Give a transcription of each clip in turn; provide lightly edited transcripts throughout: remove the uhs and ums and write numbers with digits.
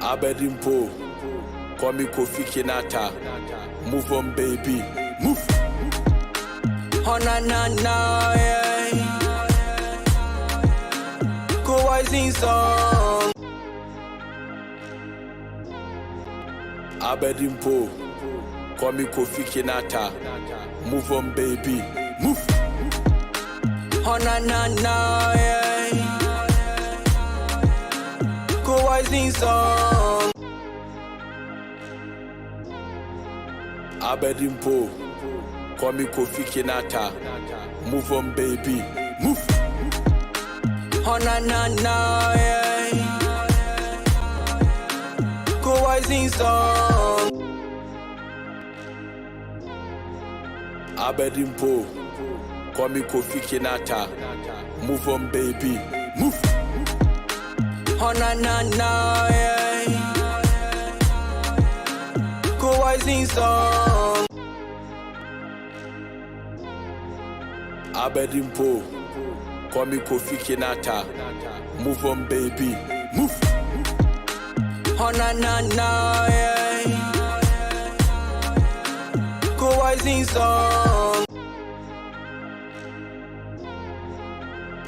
Abedimpo, call me Kofi Kinata. Move on, baby, move. Oh na na na, yeah. Go rising song. Abedimpo, call me Kofi Kinata. Move on, baby, move. Oh na na na, yeah. Go rising song. Abedimpo, call me Kofi Kinata. Move on, baby, move. Oh na na na, yeah. Go rising song. Abedimpo, call me Kofi Kinata. Move on, baby, move. Oh na na na, yeah. Go rising song. Abedimpo, call me Kofi Kinata. Move on, baby, move. Oh na na na, yeah. Go rising song.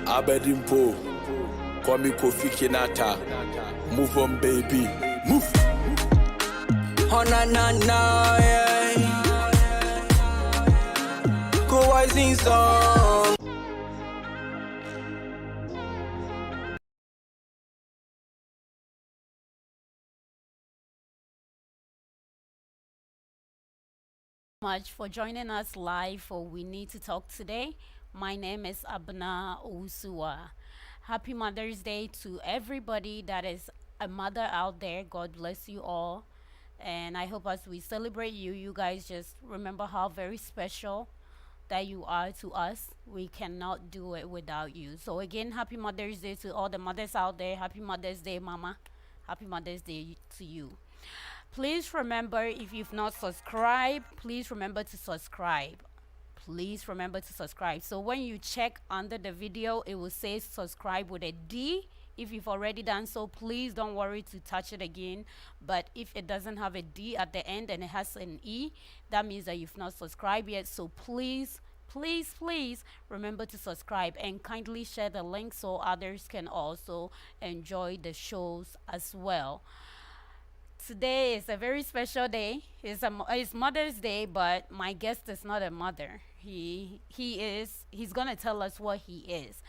Abedimpo, call me Kofi Kinata. Move on, baby, move. Oh na na na, yeah. Go rising song. Much for joining us live for We Need to Talk today. My name is Abna Usua. Happy Mother's Day to everybody that is a mother out there. God bless you all. And I hope as we celebrate you, you guys just remember how very special that you are to us. We cannot do it without you. So again, happy Mother's Day to all the mothers out there. Happy Mother's Day, Mama. Happy Mother's Day to you. Please remember, if you've not subscribed, please remember to subscribe. Please remember to subscribe. So when you check under the video, it will say subscribe with a D. If you've already done so, please don't worry to touch it again. But if it doesn't have a D at the end and it has an E, that means that you've not subscribed yet. So please remember to subscribe and kindly share the link so others can also enjoy the shows as well. Today is a very special day. It's Mother's Day, but my guest is not a mother. He's gonna tell us what he is.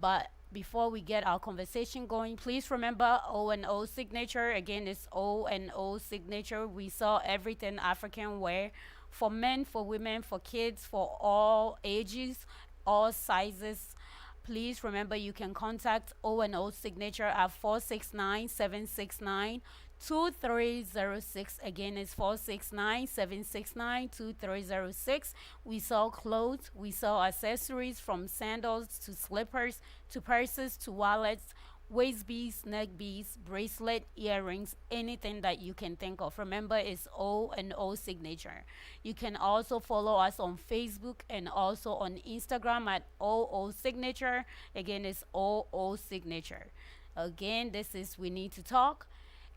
But before we get our conversation going, please remember O&O signature. Again, it's O&O signature. We sell everything African wear for men, for women, for kids, for all ages, all sizes. Please remember you can contact O&O signature at 469-769-2306. Again, it's 469-769-2306. We sell clothes, we sell accessories from sandals to slippers to purses to wallets, waist beads, neck beads, bracelet, earrings, anything that you can think of. Remember, it's O&O signature. You can also follow us on Facebook and also on Instagram at OO signature. Again, it's OO signature. Again, this is We Need to Talk.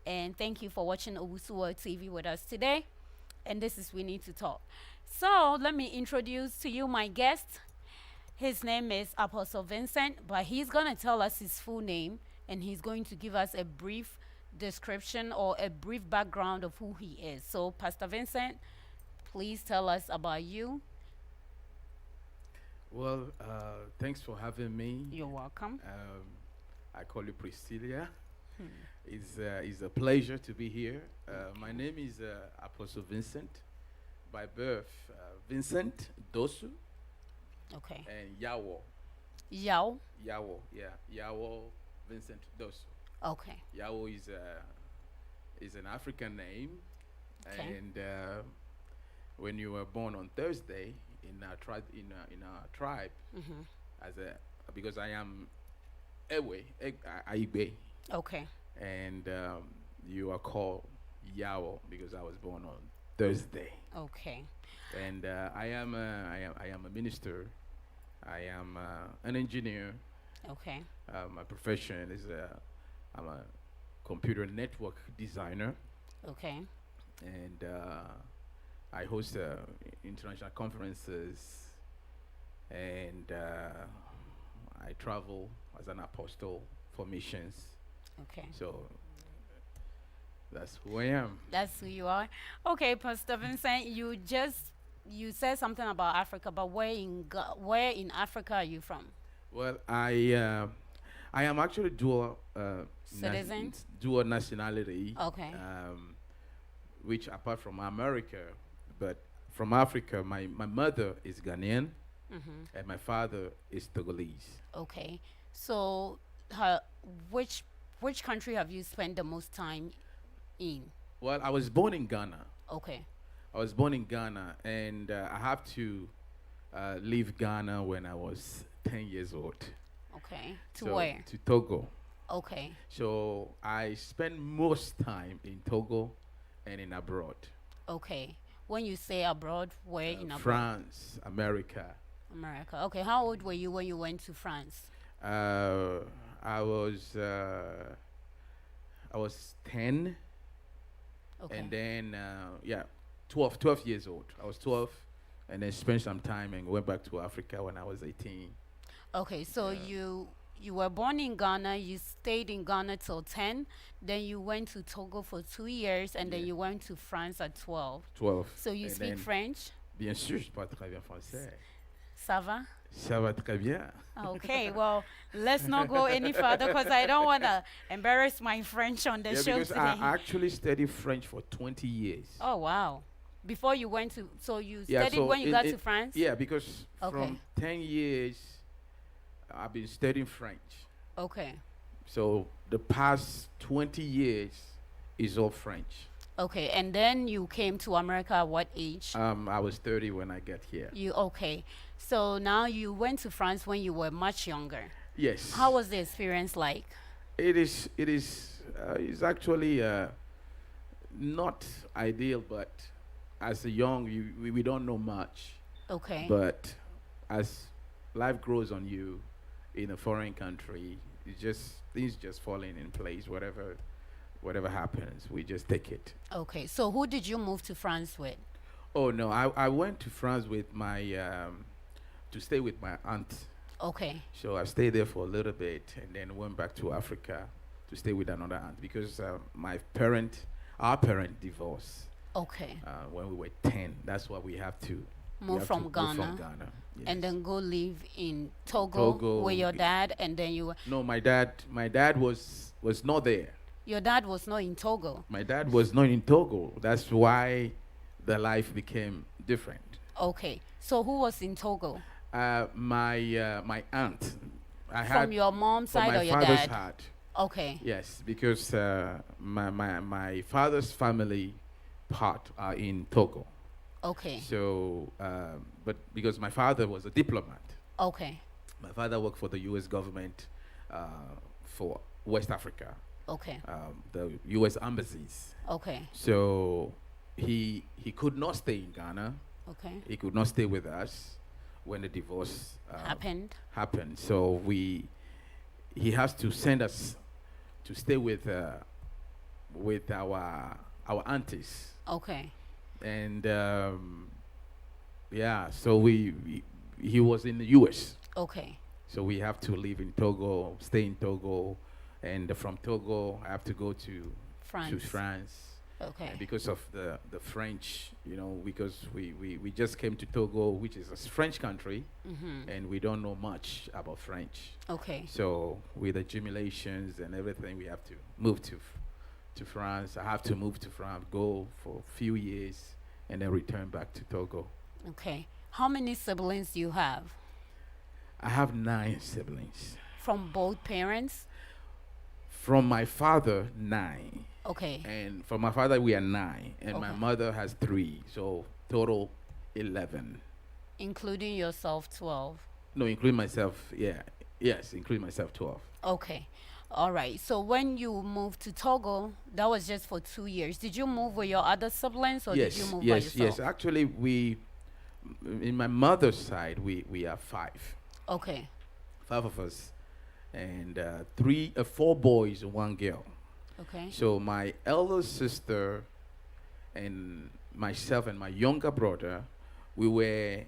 And thank you for watching Owusu TV with us today. And this is We Need to Talk. So let me introduce to you my guest. His name is Apostle Vincent, but he's going to tell us his full name, and he's going to give us a brief description or a brief background of who he is. So, Pastor Vincent, please tell us about you. Well, thanks for having me. You're welcome. I call you Priscilla. It's a pleasure to be here. My name is Apostle Vincent. By birth, Vincent Dosu. Okay. And Yawo. Yao? Yawo, yeah. Yawo Vincent Dosu. Okay. Yawo is an African name. Okay. And when you were born on Thursday in our tribe, because I am Ewe, Aigbe. Okay. And you are called Yawo because I was born on Thursday. Okay. And I am a minister. I am an engineer. Okay. My profession is I'm a computer network designer, Okay. and I host international conferences, and I travel as an apostle for missions. Okay. So that's who I am. That's who you are. Okay, Pastor Vincent, you said something about Africa, but where in Africa are you from? Well, I am actually Citizen? dual nationality. Okay. Which apart from America, but from Africa, my mother is Ghanaian and my father is Togolese. Okay. So, her, which which country have you spent the most time in? Well, I was born in Ghana. Okay. I was born in Ghana, and I have to leave Ghana when I was 10 years old. Okay. To So, where? To Togo. Okay. So I spend most time in Togo and in abroad. Okay. When you say abroad, where in abroad? France, America. America. Okay. How old were you when you went to France? I was 10, Okay. and then 12 years old. I was 12, and then spent some time and went back to Africa when I was 18. Okay, so you were born in Ghana, you stayed in Ghana till 10, then you went to Togo for 2 years, and then Yeah. you went to France at 12. 12. So you And speak then, French? Bien sûr, je parle très bien français. Ça va? Ça va très bien. Okay, well, let's not go any further because I don't want to embarrass my French on the Yeah, show because today. I actually studied French for 20 years. Oh, wow. Before you went to, so you Yeah, studied so when you it- got it- to France? Yeah, because Okay. from 10 years, I've been studying French. Okay. So the past 20 years is all French. Okay, and then you came to America at what age? I was 30 when I got here. Okay. So now you went to France when you were much younger. Yes. How was the experience like? It's actually not ideal, but as a young, we don't know much. Okay. But as life grows on you in a foreign country, things just falling in place. Whatever happens, we just take it. Okay. So who did you move to France with? Oh no, I went to France with my to stay with my aunt. Okay. So I stayed there for a little bit and then went back to Africa to stay with another aunt because our parent divorced Okay. when we were 10. That's why we have to Move from move Ghana. from Ghana. And Yes. then go live in Togo, Togo. with your dad, and then No, my dad was not there. your dad was not in Togo. My dad was not in Togo. That's why the life became different. Okay. So who was in Togo? My aunt. I From had your mom's from side my or your father's dad? side. Okay. Yes, because my father's family part are in Togo. Okay. So, but because my father was a diplomat, Okay. my father worked for the U.S. government for West Africa, Okay. the U.S. embassies. Okay. So he could not stay in Ghana. Okay. He could not stay with us when the divorce Happened. So he has to send us to stay with our aunties, Okay. and so he was in the U.S. Okay. So we have to live in Togo, stay in Togo, and from Togo I have to go to France. Okay. Because of the French, because we just came to Togo, which is a French country, and we don't know much about French. Okay. So with accumulations and everything, we have to move to France. I have to move to France, go for a few years, and then return back to Togo. Okay. How many siblings do you have? I have 9 siblings. From both parents? From my father, 9. Okay. And from my father, we are 9. And my Okay. mother has 3. So total 11. Including yourself, 12. No, including myself, yeah. Yes, including myself, 12. Okay. All right. So when you moved to Togo, that was just for 2 years. Did you move with your other siblings or did you move by yourself? Yes. Actually, in my mother's side, we are 5. Okay. 5 of us. And 4 boys and 1 girl. Okay. So my elder sister and myself and my younger brother, we were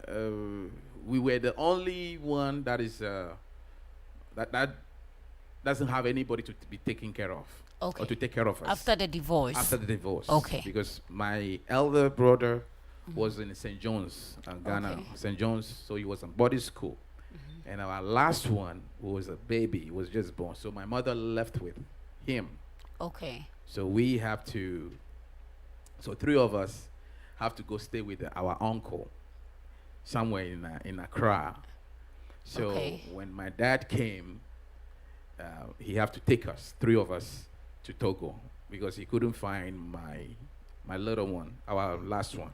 uh, we were the only one that is that doesn't have anybody to be taken care of Okay. or to take care of us After the divorce. after the divorce. Okay. Because my elder brother was in St. John's, Ghana, Okay. St. John's, so he was in boarding school. And our last one, who was a baby, was just born. So my mother left with him. Okay. So we have to, so three of us have to go stay with our uncle somewhere in Accra. So Okay. when my dad came, he had to take us, three of us, to Togo because he couldn't find my little one, our last one.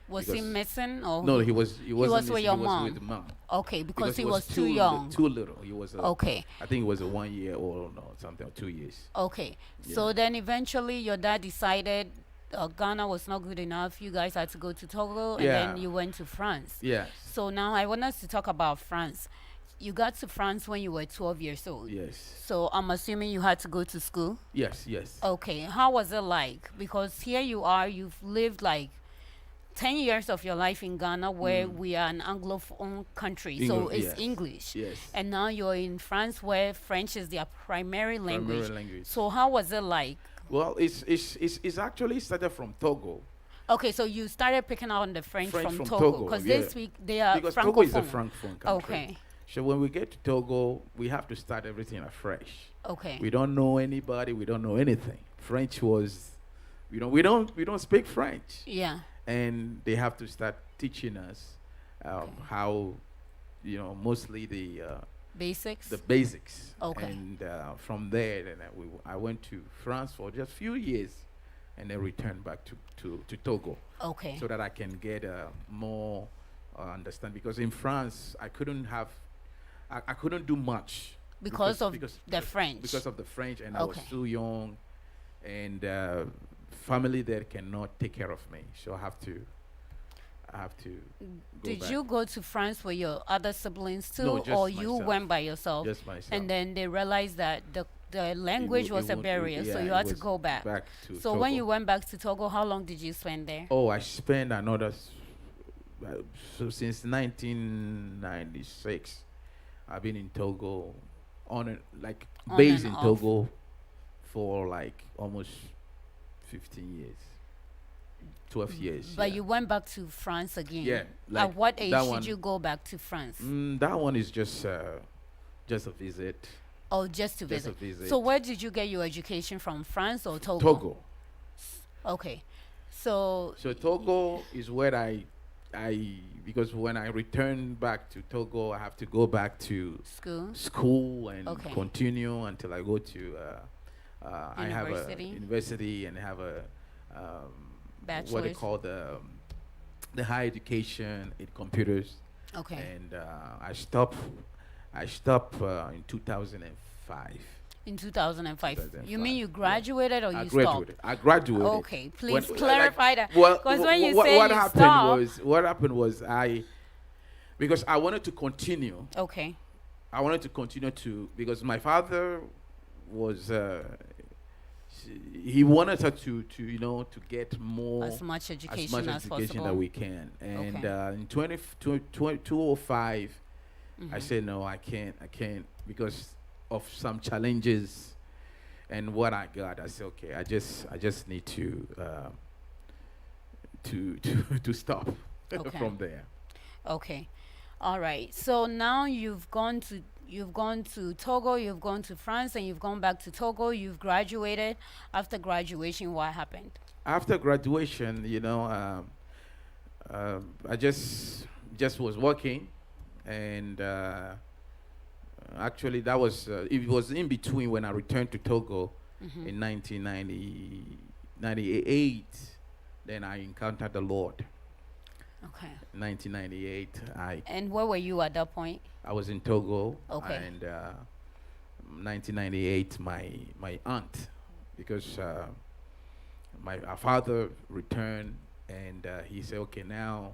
Was he Because- missing or No, he wasn't was with missing, your he was mom? with mom. Okay, because he was too li- young. too little. He was Okay. I think he was a 1 year old or something, or 2 years. Okay. So Yeah. then eventually your dad decided Ghana was not good enough. You guys had to go to Togo and then Yeah. you went to France. Yes. So now I want us to talk about France. You got to France when you were 12 years old. Yes. So I'm assuming you had to go to school. Yes. Yes. Okay. How was it like? Because here you are, you've lived like 10 years of your life in Ghana where we are an Anglophone country. So Engl- it's yes. English. Yes. And now you're in France where French is their primary language. Primary language. So how was it like? Well, it's actually started from Togo. Okay, so you started picking out on the French, French from from Togo Togo, because yeah. they speak, they are Because francophone. Togo is a francophone country. Okay, So when we get to Togo, we have to start everything afresh. okay, We don't know anybody. We don't know anything. French was, we don't speak French, yeah, and they have to start teaching us how, mostly the basics. basics. Okay. And from there, then I went to France for just few years, and then returned back to Togo, Okay, so that I can get more understand. Because in France, I couldn't do much because of the because- French. Because of the French, and I was Okay. too young, and family there cannot take care of me, so I have to go Did back. you go to France with your other siblings too, No, just or you myself. went by yourself? Just myself. And then they realized that the language was a barrier, so you had to go back. to So when Togo. you went back to Togo, how long did you spend there? Oh, I spent another so since 1996. I've been in Togo on based and in off. Togo for like almost 15 years, 12 years. But yeah. you went back to France again. Yeah, like At what age that did one- you go back to France? That one is just a visit. Oh, just to Just a visit. visit. So where did you get your education from? France or Togo? Togo. Okay. So So Togo is where I because when I return back to Togo, I have to go back to school. school and Okay. continue until I go to I have a University? university and have a what they Bachelor's? call the high education in computers. Okay. And I stopped in 2005. In 2005. You 2005, mean you yeah. graduated or I you graduated. I graduated. Okay, please When- clarify that. Well, Because when you what say you happened stopped. what happened was because I wanted to continue. Okay. I wanted to continue because my father was he wanted her to get more As much education as much as education possible. that we can. And Okay. in 2005, I Mhm. said no, I can't because of some challenges and what I got. I said okay, I just need to stop Okay. from there. Okay. All right. So now you've gone to Togo, you've gone to France, and you've gone back to Togo. You've graduated. After graduation, what happened? After graduation, I just was working, and actually that was it was in between when I returned to Togo in 1998. Then I encountered the Lord. Okay. 1998, And where were you at that point? I was in Togo. Okay. And 1998, my aunt, because our father returned, and he said, okay, now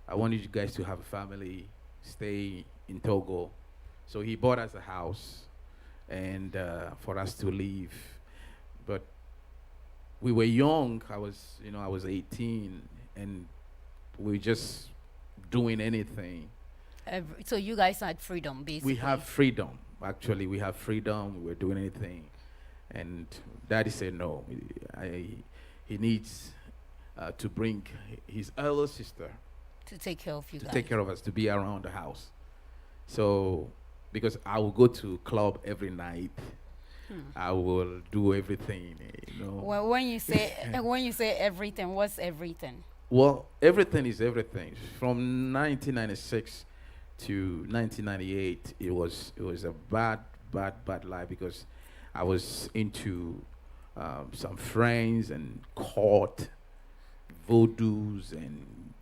I want you guys to have a family, stay in Togo. So he bought us a house, and for us to live. but we were young. I was 18, and we just doing anything. So you guys had freedom, basically. We have freedom. Actually, we have freedom. We were doing anything, and Daddy said no. He needs to bring his elder sister to take care of you to guys. take care of us, to be around the house. So, because I will go to club every night, I will do everything. Well, when you say everything, what's everything? Well, everything is everything. From 1996 to 1998, it was a bad life, because I was into some friends and court, voodoos and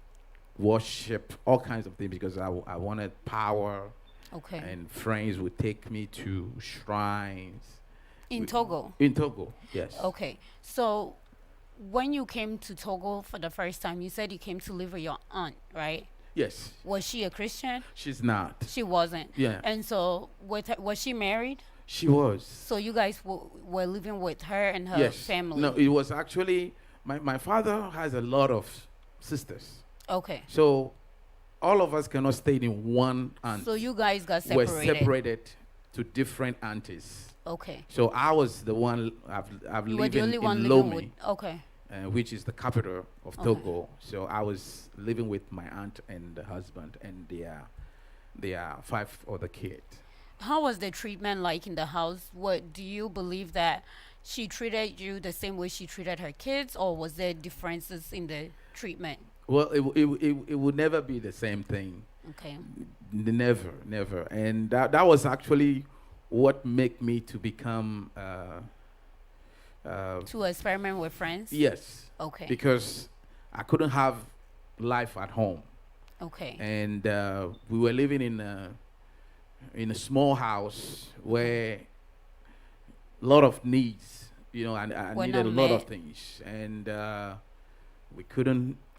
worship, all kinds of things, because I wanted power. Okay. And friends would take me to shrines. In Togo? In Togo, yes. Okay. So when you came to Togo for the first time, you said you came to live with your aunt, right? Yes. Was she a Christian? She's not. She wasn't. Yeah. And so was she married? She was. So you guys were living with her and her Yes. family? No, it was actually, my father has a lot of sisters. Okay. So all of us cannot stay in one aunt. So you guys got We're separated? separated to different aunties. Okay. So I was the one, I've You were lived the only in one living with... Lomé, Okay. which is the capital of Okay. Togo. So I was living with my aunt and the husband and their 5 other kids. How was the treatment like in the house? What do you believe that she treated you the same way she treated her kids, or was there differences in the treatment? Well, it would never be the same thing. Okay. Never. And that was actually what made me to become To experiment with friends? yes, Okay. because I couldn't have life at home. Okay. And we were living in a small house where a lot of needs, and I Were needed a not lot of met. things, and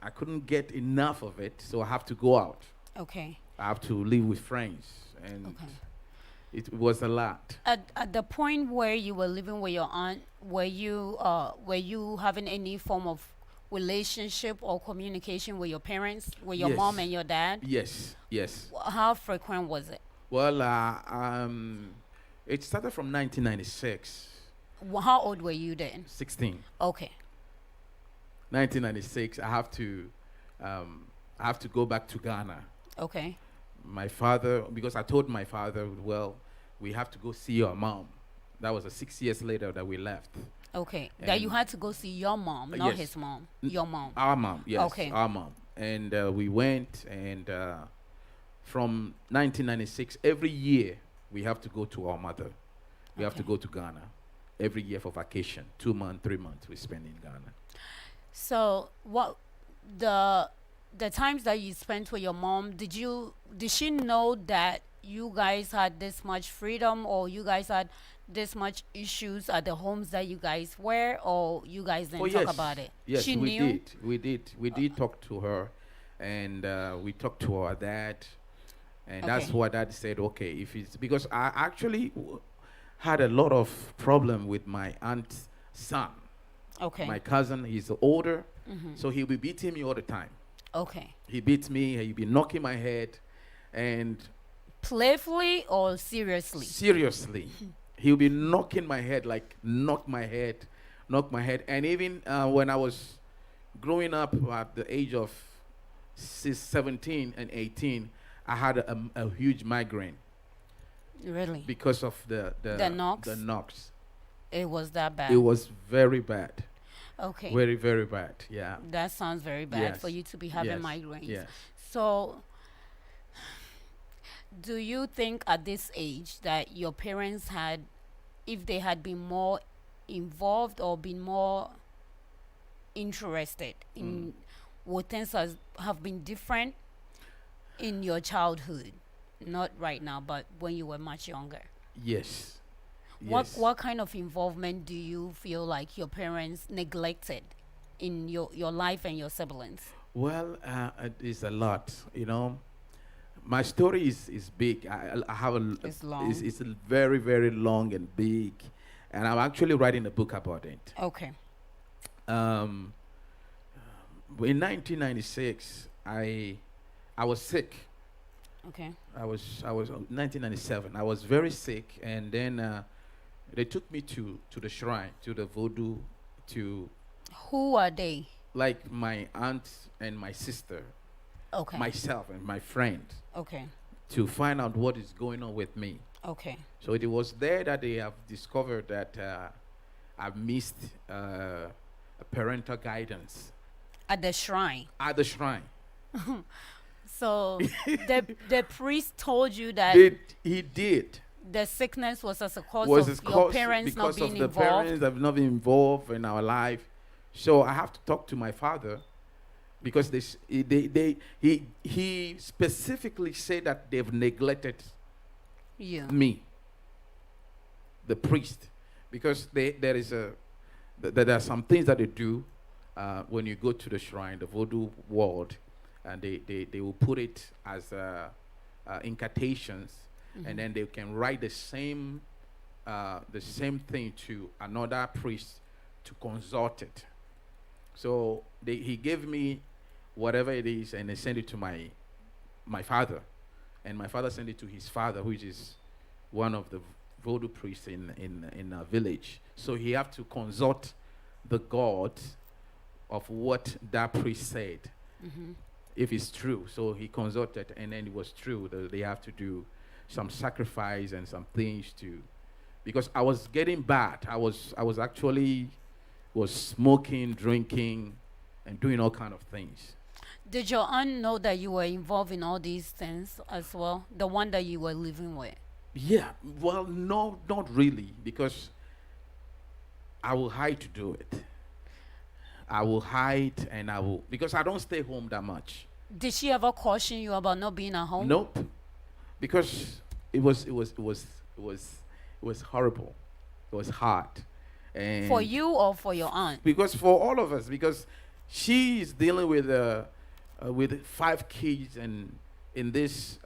I couldn't get enough of it, so I have to go out. Okay. I have to live with friends, and Okay. it was a lot. At the point where you were living with your aunt, were you having any form of relationship or communication with your parents, with your Yes. mom and your dad? Yes. How frequent was it? Well, it started from 1996, How old were you then? 16. Okay. 1996. I have to go back to Ghana. Okay. My father, because I told my father, well, we have to go see your mom. That was 6 years later that we left. Okay. That you And- had to go see your mom, not yes. his mom. Your mom. Our mom, yes. Okay. Our mom. And we went, and from 1996, every year we have to go to our mother. We have to Okay. go to Ghana every year for vacation. 2 months, 3 months we spend in Ghana. So what the times that you spent with your mom, did she know that you guys had this much freedom, or you guys had this much issues at the homes that you guys were, or you guys didn't talk about it? Yes, She we knew? did. We did talk to her, and we talked to our dad, and that's Okay. what dad said. Okay, if it's because I actually had a lot of problem with my aunt's son. Okay. My cousin, he's older, so he'll be beating me all the time. Okay. He beats me. He'll be knocking my head, and Playfully or seriously? seriously, he'll be knocking my head, like knock my head. And even when I was growing up at the age of 17 and 18, I had a huge migraine Really? because of the knocks? The knocks. It was that bad? It was very bad, Okay. very, very bad. Yeah. That sounds very bad Yes. for you to be having Yes. migraines. Yes. So, do you think at this age that your parents had, if they had been more involved or been more interested in would things have been different in your childhood? Not right now, but when you were much younger. Yes. What kind of involvement do you feel like your parents neglected in your life and your siblings? Well, it is a lot, My story is big. I have It's long. It's a very, very long and big, and I'm actually writing a book about it. Okay. Um, in 1996, I was sick. Okay. I was 1997. I was very sick, and then they took me to the shrine, to the voodoo, to Who are they? like my aunt and my sister, Okay. myself and my friend, Okay. to find out what is going on with me. Okay. So it was there that they have discovered that I've missed parental guidance At the shrine. at the shrine. So the priest told you that He did. the sickness was as a cause Was of it your cause parents not because being of the involved. parents have not been involved in our life. So I have to talk to my father because he specifically said that they've neglected Yeah. me, the priest, because there are some things that they do when you go to the shrine, the voodoo world, and they will put it as incantations, and then they can write the same thing to another priest to consult it. So he gave me whatever it is, and they sent it to my father, and my father sent it to his father, which is one of the voodoo priests in a village. So he have to consult the god of what that priest said, if it's true. So he consulted, and then it was true. They have to do some sacrifice and some things because I was getting bad. I was actually smoking, drinking, and doing all kind of things. Did your aunt know that you were involved in all these things as well? The one that you were living with? Yeah, well, no, not really, because I will hide to do it. I will hide, and because I don't stay home that much. Did she ever caution you about not being at home? Nope, because it was horrible. It was hard. And For you or for your aunt? because for all of us, because she is dealing with 5 kids and in this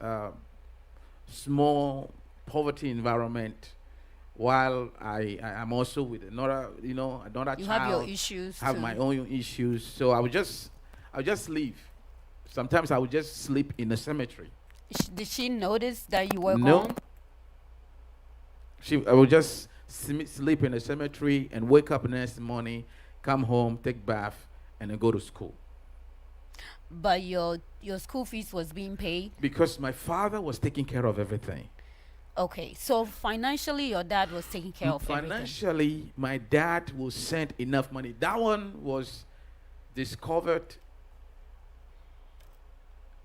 small poverty environment, while I am also with another child. You have your issues Have too. my own issues. So I would just leave. Sometimes I would just sleep in the cemetery. Did she notice that you were No. gone? I would just sleep in the cemetery and wake up the next morning, come home, take bath, and then go to school. But your school fees was being paid? Because my father was taking care of everything. Okay, so financially your dad was taking care of everything. Financially, my dad will send enough money. That one was discovered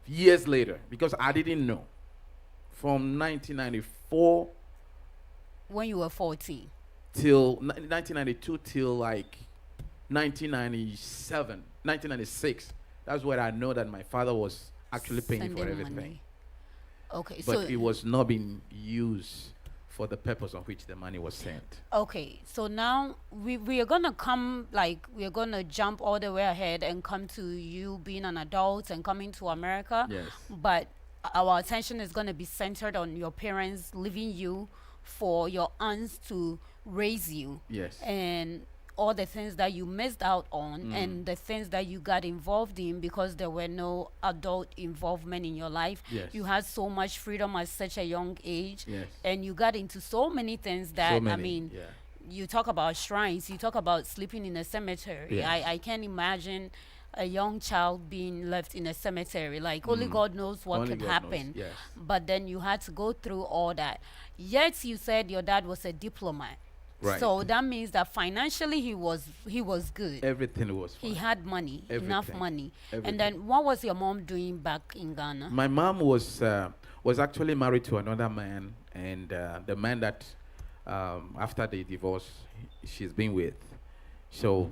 years later because I didn't know. From 1994 When you were 14? till 1992 till like 1997, 1996. That's where I know that my father was actually paying for Sending everything. money. Okay, But so it was not being used for the purpose on which the money was sent. okay, so now we are gonna we are gonna jump all the way ahead and come to you being an adult and coming to America. Yes. But our attention is gonna be centered on your parents leaving you for your aunts to raise you. Yes. And all the things that you missed out on and the things that you got involved in because there were no adult involvement in your life. Yes. You had so much freedom at such a young age. Yes. And you got into so many things that, So I many, mean, yeah. you talk about shrines, you talk about sleeping in a cemetery. Yes. I can't imagine a young child being left in a cemetery. Like, only God knows what Only could God happen. knows, yes. But then you had to go through all that. Yet you said your dad was a diplomat. Right. So that means that financially he was good. Everything was fine. He had money, enough Everything. money. Everything. And then what was your mom doing back in Ghana? My mom was actually married to another man, and the man that after the divorce she's been with, so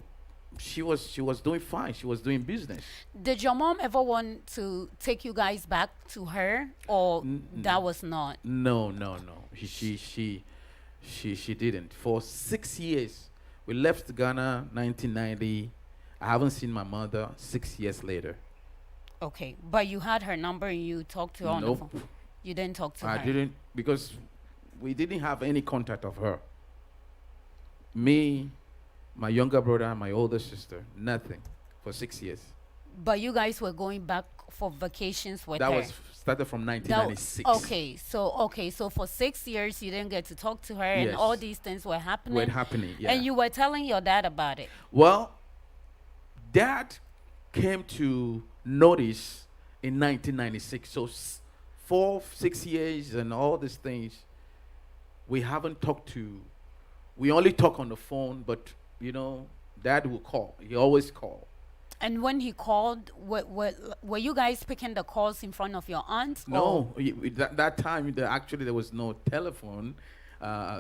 she was doing fine. She was doing business. Did your mom ever want to take you guys back to her, or that was not? No. She didn't. For 6 years, we left Ghana 1990. I haven't seen my mother 6 years later. Okay, but you had her number and you talked to her on the Nope. phone. You didn't talk to her. I didn't, because we didn't have any contact of her. Me, my younger brother, and my older sister, nothing for 6 years. But you guys were going back for vacations with That her. was started from That- 1996. okay, so for 6 years you didn't get to talk to her, and Yes. all these things were happening. Were happening, yeah. And you were telling your dad about it. Well, Dad came to notice in 1996. So 4, 6 years and all these things, we haven't talked to. We only talk on the phone, but Dad will call. He always call. And when he called, were you guys picking the calls in front of your aunt? or- No, that time actually there was no telephone,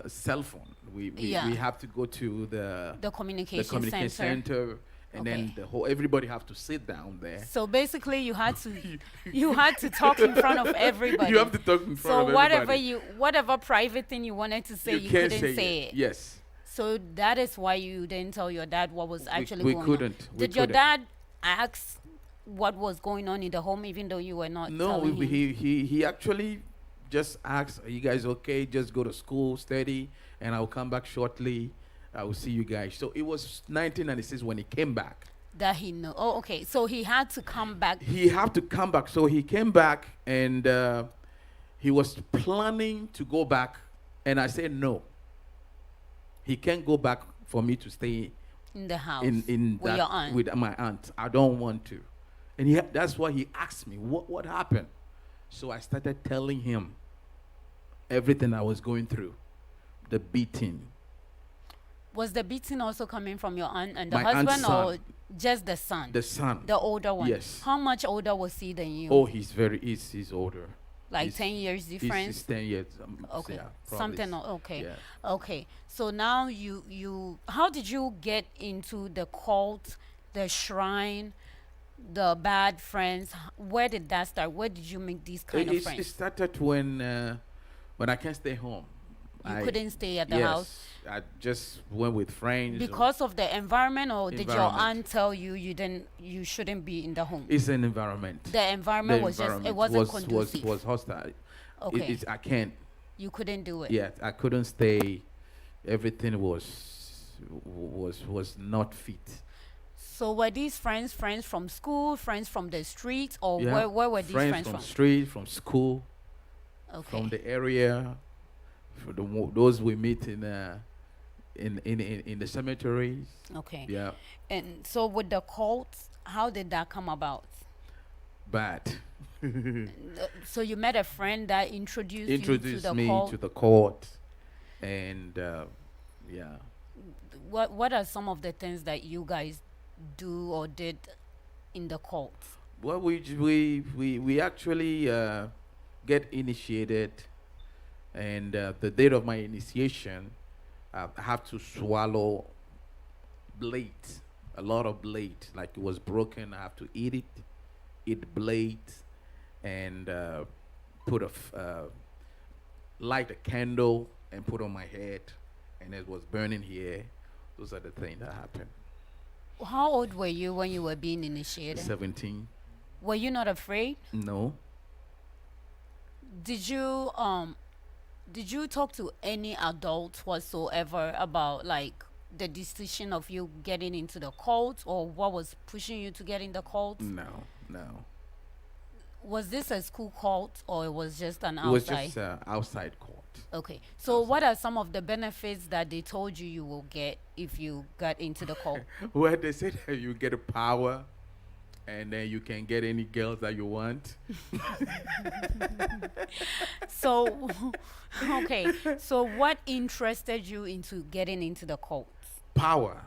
cell phone. We Yeah. have to go to the The communication, communication center. center, and then Okay. everybody have to sit down there. So basically, you had to talk in front of everybody. You have to talk in front So of whatever everybody. whatever private thing you wanted to say, you can't couldn't say it. Yes. So that is why you didn't tell your dad what was actually we going couldn't. on. We Did your couldn't. dad ask what was going on in the home, even though you were not No, telling him? he actually just asked, "Are you guys okay? Just go to school, study, and I'll come back shortly. I will see you guys." So it was 1996 when he came back. That he knew. Oh, okay. So he had to come back. He had to come back. So he came back, and he was planning to go back, and I said no. He can't go back for me to stay In the house in with that, your aunt. with my aunt. I don't want to. And that's why he asked me what happened. So I started telling him everything I was going through, the beating. Was the beating also coming from your aunt and the My aunt's husband, or son. just the son? The son. The older one. Yes. How much older was he than you? Oh, he's older. like he's- 10 years difference? He's 10 years. Okay. Yeah, probably Something. s- Okay. Yeah. Okay. So now how did you get into the cult, the shrine, the bad friends? Where did that start? Where did you make these kind of It friends? started when I can't stay home. You couldn't stay at the yes, house I just went with friends. because of the environment, or did your Environment. aunt tell you you shouldn't be in the home? It's an environment. The environment The was just, it environment wasn't conducive. was hostile. Okay. I can't. You couldn't do it. Yeah, I couldn't stay. Everything was not fit. So were these friends from school, friends from the streets, or Yeah, where were these friends from from? street, from school, Okay. from the area, for those we meet in the cemeteries. Okay. Yeah, And so with the cult, how did that come about? bad. So you met a friend that introduced you to Introduced the me cult. to the court, and yeah. What are some of the things that you guys do or did in the cult? Well, we actually get initiated, and the date of my initiation, I have to swallow blade, a lot of blade, like it was broken. I have to eat blade, and light a candle and put on my head, and it was burning here. Those are the things that happened. How old were you when you were being initiated? 17. Were you not afraid? No. Did you talk to any adult whatsoever about like the decision of you getting into the cult, or what was pushing you to get in the cult? No. Was this a school cult, or it was just an It was outside? just outside court. Okay. So what are some of the benefits that they told you will get if you got into the cult? Well, they said that you get a power, and then you can get any girls that you want. So, okay. So what interested you into getting into the cult? Power.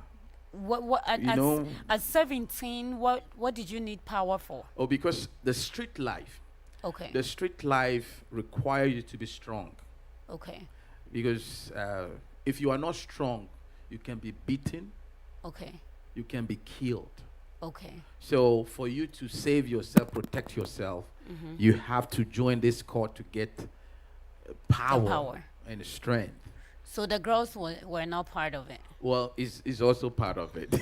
What at, You know- at 17, what did you need power for? Oh, because the street life requires you to be strong. Okay. Because if you are not strong, you can be beaten, Okay. you can be killed. Okay. So for you to save yourself, protect yourself, you have to join this court to get power and strength. So the girls were not part of it. Well, it's also part of it.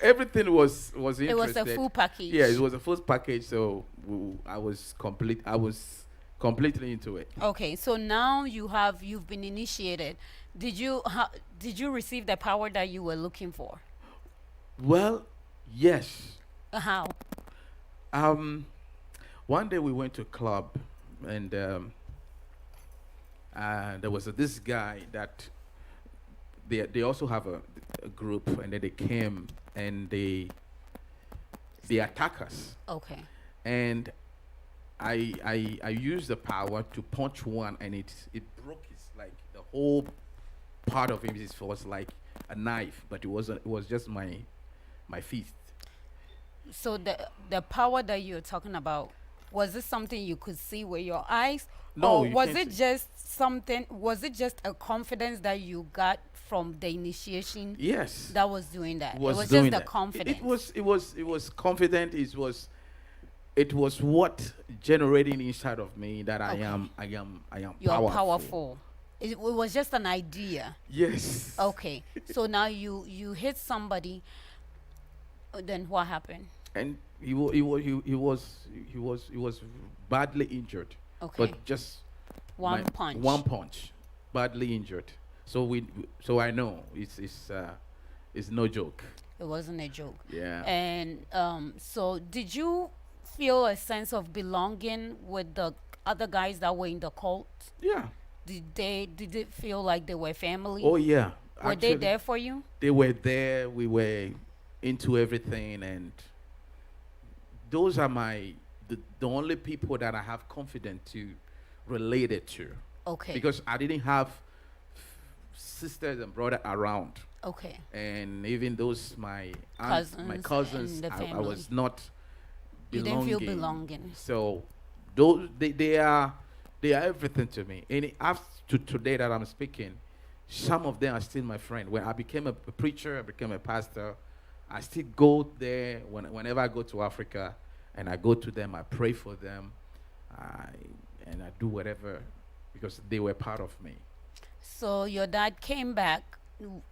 Everything was interested. It was a full package. Yeah, it was a full package. So I was completely into it. Okay, so now you've been initiated. Did you receive the power that you were looking for? Well, yes. How? Um, One day we went to a club, and there was this guy that they also have a group, and then they came and they attack us, Okay. and I used the power to punch one, and it broke his, like, the whole part of him. It was like a knife, but it was just my fist. So the power that you're talking about, was it something you could see with your eyes? No, Or you was can't it see. just something, was it just a confidence that you got from the initiation Yes. that was doing that? It was just doing the that. confidence. It was confident. It was what generating inside of me that Okay. I am You're powerful. powerful. It was just an idea. Yes. Okay. So now you hit somebody, then what happened? And he was badly injured. Okay. But just One punch. One punch, badly injured. So I know it's no joke. It wasn't a joke. Yeah. And so did you feel a sense of belonging with the other guys that were in the cult? Yeah. Did it feel like they were family? Oh yeah. Were they Actually, there for you? they were there. We were into everything, and those are the only people that I have confidence to relate it to, Okay. because I didn't have sisters and brother around, Okay. and even those my aunts, my Cousins cousins, and the I family. was not You belonging. didn't feel belonging. So those they are everything to me. And after today that I'm speaking, some of them are still my friend. When I became a preacher, I became a pastor, I still go there whenever I go to Africa, and I go to them, I pray for them, and I do whatever, because they were part of me. So your dad came back.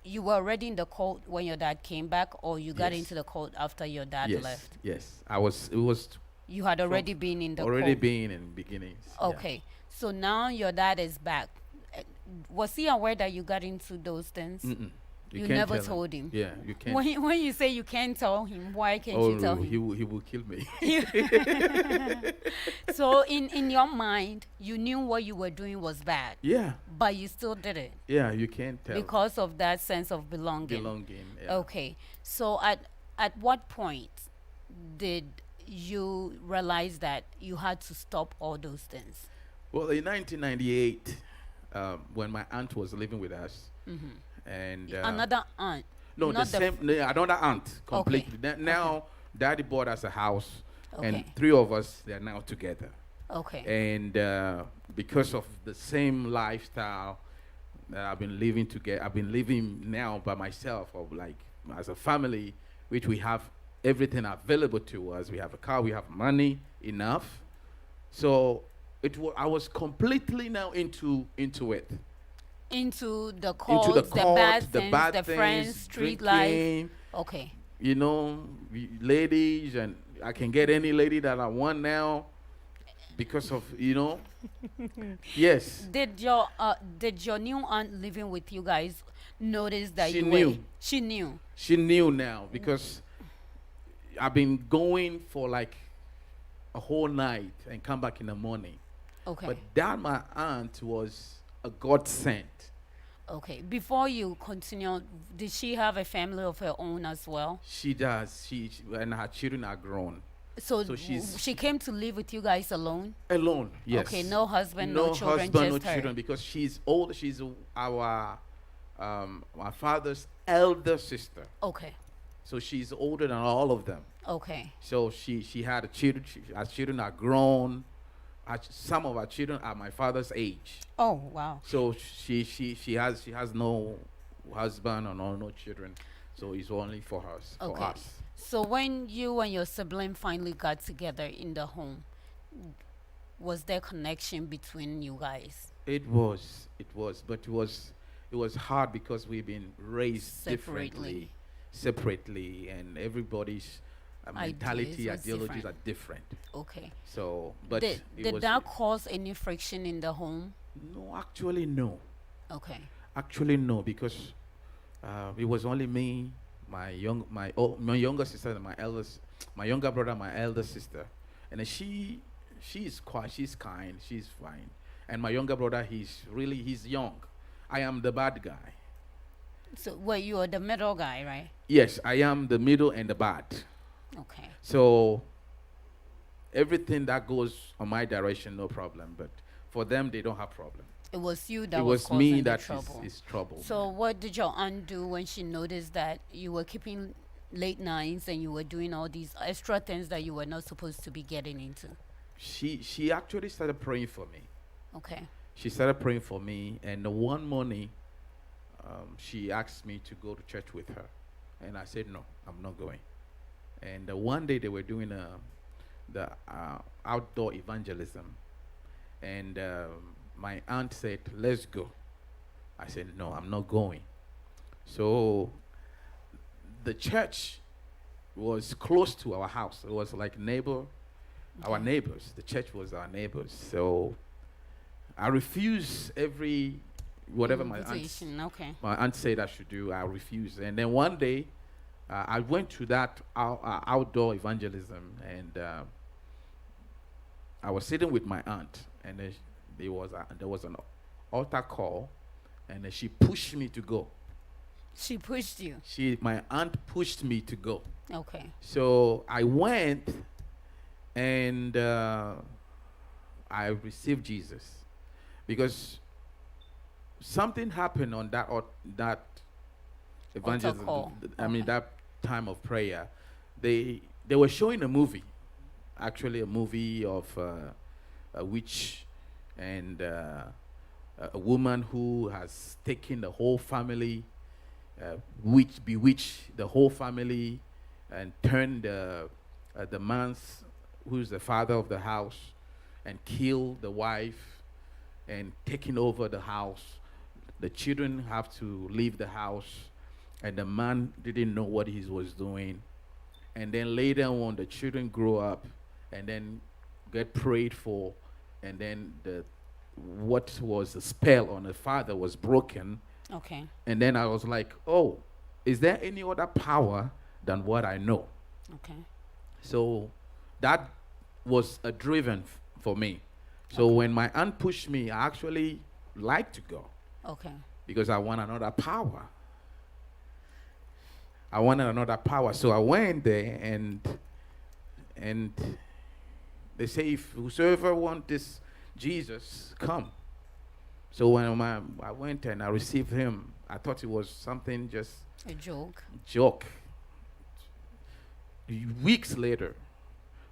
You were already in the cult when your dad came back, or you got Yes. into the cult after your dad Yes, left? yes. It was You had already been in the already cult. being in beginnings. yeah. Okay. So now your dad is back. Was he aware that you got into those things? Mm-mm. You can't never tell told him. Yeah, you can't. When you say you can't tell him, why can't Oh, you tell no, him? he will kill me. So in your mind, you knew what you were doing was bad, Yeah, but you still did it yeah, you can't tell. because of that sense of belonging. Belonging. Yeah. Okay. So at what point did you realize that you had to stop all those things? Well, in 1998, when my aunt was living with us, and Another aunt. no, not the the same, another aunt completely. Now, Daddy bought us a house, Okay. and three of us, they are now together. Okay. And because of the same lifestyle that I've been living together, I've been living now by myself, or like as a family, which we have everything available to us. We have a car, we have money enough. So I was completely now into it. Into the cult, Into the the cult, bad the things, bad the things, friends, street life. drinking, Okay. you know, ladies, and I can get any lady that I want now because of, yes. Did your new aunt living with you guys notice that She you knew. were? She knew. She knew now because I've been going for like a whole night and come back in the morning. Okay. But that my aunt was a godsend. Okay. Before you continue, did she have a family of her own as well? She does. And her children are grown. So, So she's- she came to live with you guys alone? Alone, yes. Okay, no husband, no children, husband, just no her. children, because she's old. She's our my father's elder sister. Okay. So she's older than all of them. Okay. So she had a children. Our children are grown. Some of our children are my father's age. Oh, wow. So she has no husband or no children. So it's only for us. Okay. For us. So when you and your sibling finally got together in the home, was there connection between you guys? It was, but it was hard because we've been raised Separately. separately, and everybody's Ideas mentality, was ideologies different. are different. Okay. So, but it Did was that cause any friction in the home? no, actually no, Okay. actually no, because it was only me, my younger sister, and my younger brother, my elder sister, and then she's quiet, she's kind, she's fine, and my younger brother, he's young. I am the bad guy. So, well, you are the middle guy, right? Yes, I am the middle and the bad. Okay. So everything that goes on my direction, no problem. But for them, they don't have problem. It was you that It was was causing me the that trouble. is trouble. So, what did your aunt do when she noticed that you were keeping late nights and you were doing all these extra things that you were not supposed to be getting into? She actually started praying for me. Okay. She started praying for me, and the one morning, she asked me to go to church with her, and I said no, I'm not going. And one day they were doing the outdoor evangelism, and my aunt said, "Let's go." I said, "No, I'm not going." So the church was close to our house. It was like our Okay. neighbors. The church was our neighbors. So I refused every whatever Invitation. Okay. my aunt said I should do. I refused. And then one day, I went to that outdoor evangelism, and I was sitting with my aunt, and then there was an altar call, and then she pushed me to go. She pushed you. My aunt pushed me to go. Okay. So I went, and I received Jesus, because something happened on that evangelism. call. I mean Okay. that time of prayer. They were showing a movie, actually a movie of a witch and a woman who has taken the whole family, bewitched the whole family, and turned the man's who's the father of the house, and killed the wife, and taken over the house. The children have to leave the house, and the man didn't know what he was doing. And then later on, the children grow up, and then get prayed for, and then what was the spell on the father was broken. Okay. And then I was like, oh, is there any other power than what I know? Okay. So that was a driven for me. So when my aunt pushed me, I actually liked to go, Okay. because I want another power. I wanted another power. So I went there, and they say, if whosoever want this Jesus, come. So when I went and I received him, I thought it was something just A joke. joke. Weeks later,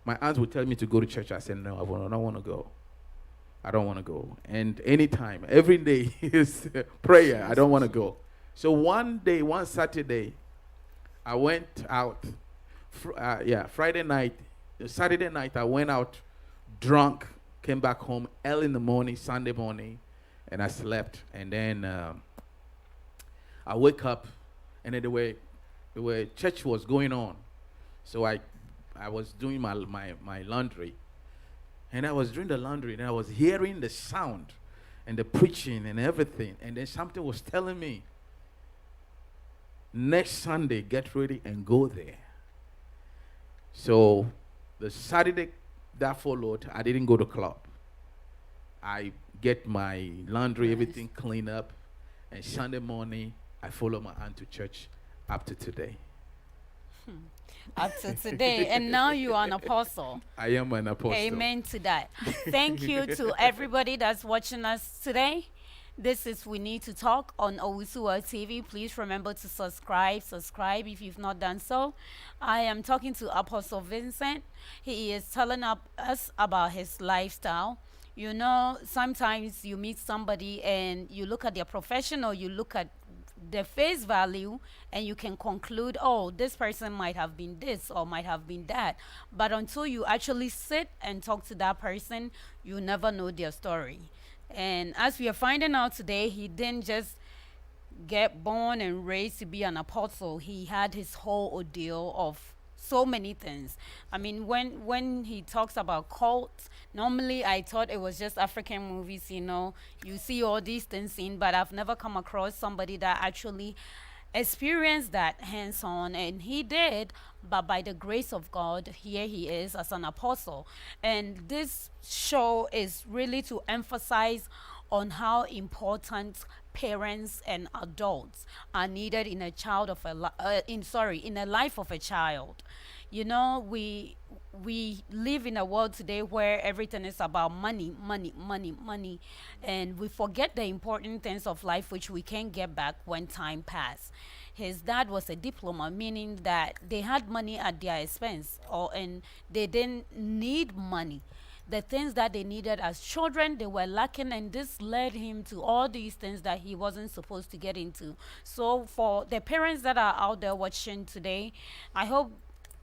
my aunt would tell me to go to church. I said, no, I don't want to go. I don't want to go. And anytime, every day is prayer. I don't want to go. So one Saturday, I went out. Friday night, Saturday night, I went out drunk, came back home early in the morning, Sunday morning, and I slept. And then I wake up, and then the way church was going on. So I was doing my laundry, and I was doing the laundry, and I was hearing the sound and the preaching and everything, and then something was telling me, next Sunday, get ready and go there. So the Saturday that followed, I didn't go to club. I get my laundry, everything cleaned up, and Sunday morning, I follow my aunt to church up to today. Up to today. And now you are an apostle. I am an apostle. Amen to that. Thank you to everybody that's watching us today. This is We Need to Talk on Owusuwa TV. Please remember to subscribe if you've not done so. I am talking to Apostle Vincent. He is telling us about his lifestyle. You know, sometimes you meet somebody and you look at their profession, or you look at their face value, and you can conclude, oh, this person might have been this or might have been that. But until you actually sit and talk to that person, you never know their story. And as we are finding out today, he didn't just get born and raised to be an apostle. He had his whole ordeal of so many things. I mean, when he talks about cults, normally I thought it was just African movies, you know, you see all these things in, but I've never come across somebody that actually experienced that hands on, and he did. But by the grace of God, here he is as an apostle. And this show is really to emphasize on how important parents and adults are needed in a child of a in a life of a child. You know, we live in a world today where everything is about money, money, money, money, and we forget the important things of life which we can get back when time pass. His dad was a diplomat, meaning that they had money at their expense, or and they didn't need money. The things that they needed as children, they were lacking, and this led him to all these things that he wasn't supposed to get into. So for the parents that are out there watching today, I hope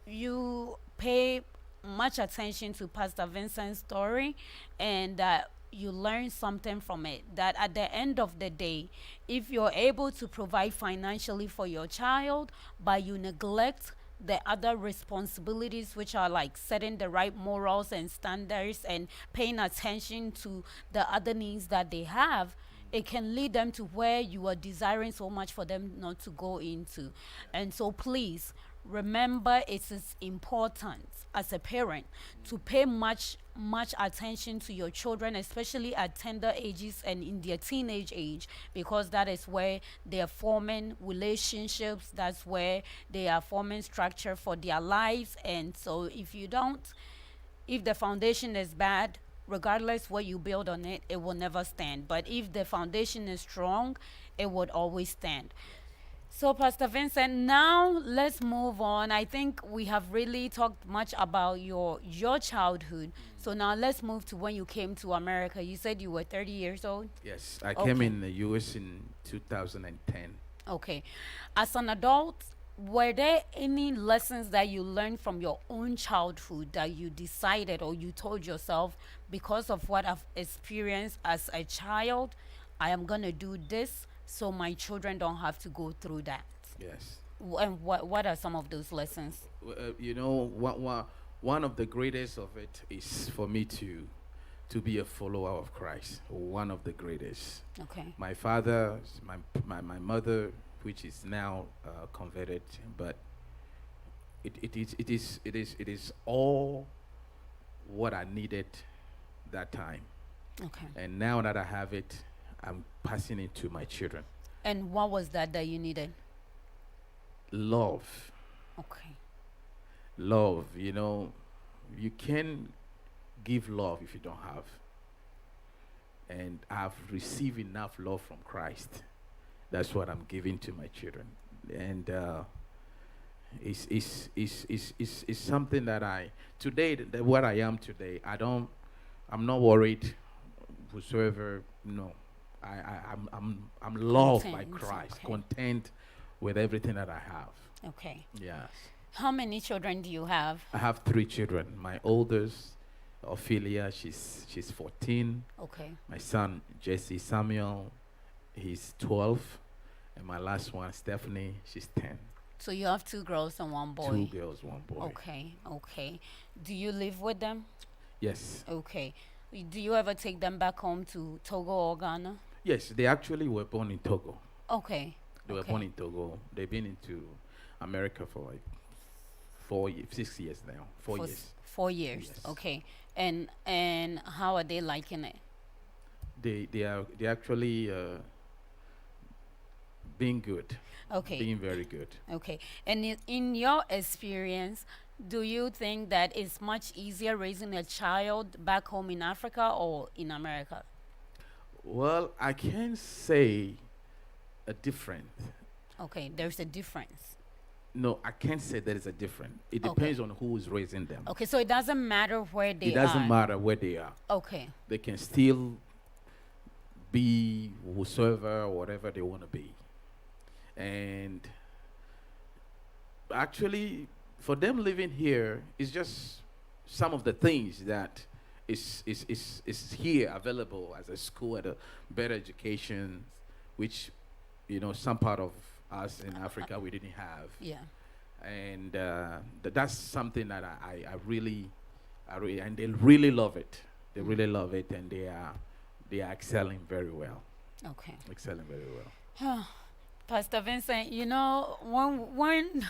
you pay much attention to Pastor Vincent's story, and that you learn something from it. That at the end of the day, if you're able to provide financially for your child, but you neglect the other responsibilities, which are like setting the right morals and standards and paying attention to the other needs that they have, it can lead them to where you are desiring so much for them not to go into. And so please remember, it is important as a parent to pay much attention to your children, especially at tender ages and in their teenage age, because that is where they are forming relationships, that's where they are forming structure for their lives. And so if the foundation is bad, regardless what you build on it, it will never stand. But if the foundation is strong, it would always stand. So, Pastor Vincent, now let's move on. I think we have really talked much about your childhood. So now let's move to when you came to America. You said you were 30 years old? Yes, I came in the US in 2010. Okay. As an adult, were there any lessons that you learned from your own childhood that you decided or you told yourself, because of what I've experienced as a child, I am going to do this so my children don't have to go through that? Yes. And what are some of those lessons? You know, one of the greatest of it is for me to be a follower of Christ. One of the greatest. Okay. My father, my mother, which is now converted, but it is all what I needed that time. Okay. And now that I have it, I'm passing it to my children. And what was that you needed? Love. Okay. Love, you know, you can give love if you don't have. And I've received enough love from Christ. That's what I'm giving to my children. And it's something that today, where I am today, I'm not worried whosoever, no. I'm loved by Christ, okay. Content with everything that I have. Okay. Yes. How many children do you have? I have 3 children. My oldest, Ophelia, she's 14. Okay. My son, Jesse Samuel, he's 12. And my last one, Stephanie, she's 10. So you have 2 girls and 1 boy? 2 girls, 1 boy. Okay, okay. Do you live with them? Yes. Okay. Do you ever take them back home to Togo or Ghana? Yes, they actually were born in Togo. Okay. They were born in Togo. They've been into America for like 6 years now. 4 years. 4 years. Yes. Okay. And how are they liking it? They actually being good. Okay. Being very good. Okay. And in your experience, do you think that it's much easier raising a child back home in Africa or in America? Well, I can't say a difference. Okay, there's a difference. No, I can't say there is a difference. It Okay. depends on who is raising them. Okay, so it doesn't matter where they are. It doesn't matter where they are. Okay. They can still be whosoever or whatever they want to be. And actually, for them living here, it's just some of the things that is here available as a school, at a better education, which, you know, some part of us in Africa we didn't have. Yeah. and that's something that and they really love it. They really love it, and they are excelling very well. Okay. Excelling very well. Pastor Vincent, you know, when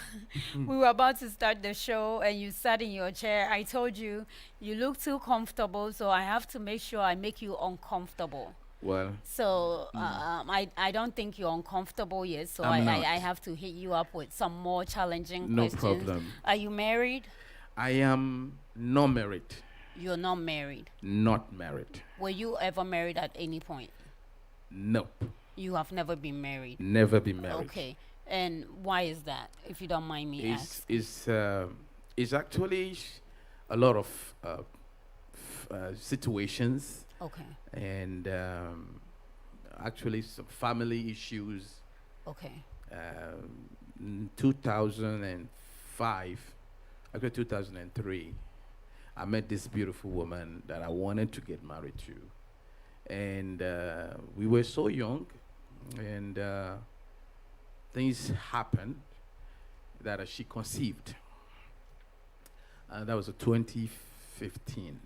we were about to start the show and you sat in your chair, I told you you look too comfortable, so I have to make sure I make you uncomfortable. Well, So I don't think you're uncomfortable yet, so I'm not. I have to hit you up with some more challenging no questions. problem. Are you married? I am not married. You're not married. Not married. Were you ever married at any point? Nope. You have never been married. Never been married. Okay. And why is that, if you don't mind me asking? It's actually a lot of situations, Okay. and actually some family issues. Okay. In 2005, actually 2003, I met this beautiful woman that I wanted to get married to. And we were so young, and things happened that she conceived. That was 2015.